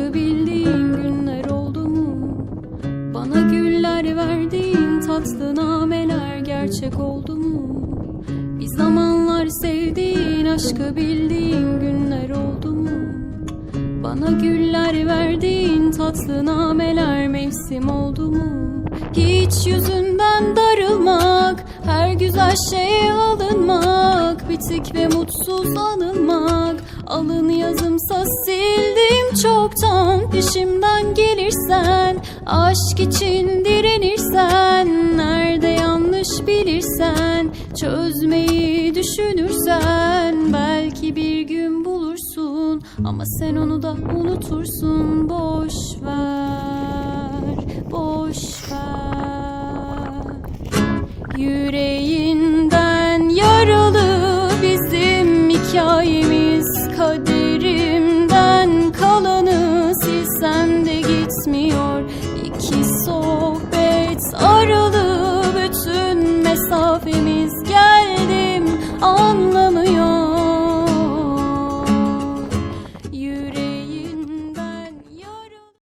aşkı bildiğin günler oldu mu? Bana güller verdiğin tatlı nameler gerçek oldu mu? Bir zamanlar sevdiğin aşkı bildiğin günler oldu mu? Bana güller verdiğin tatlı nameler mevsim oldu mu? Hiç yüzünden darılmak, her güzel şeye alınmak, bitik ve mutsuz anılmak. Alın yazımsa sildim çoktan, peşimden gelirsen, aşk için direnirsen, nerede yanlış bilirsen, çözmeyi düşünürsen, belki bir gün bulursun, ama sen onu da unutursun. Boş ver, boş ver. Yüreğinden yaralı bizim hikayemiz, kaderimden kalanı silsem de gitmiyor. İki sohbet aralı bütün mesafemiz.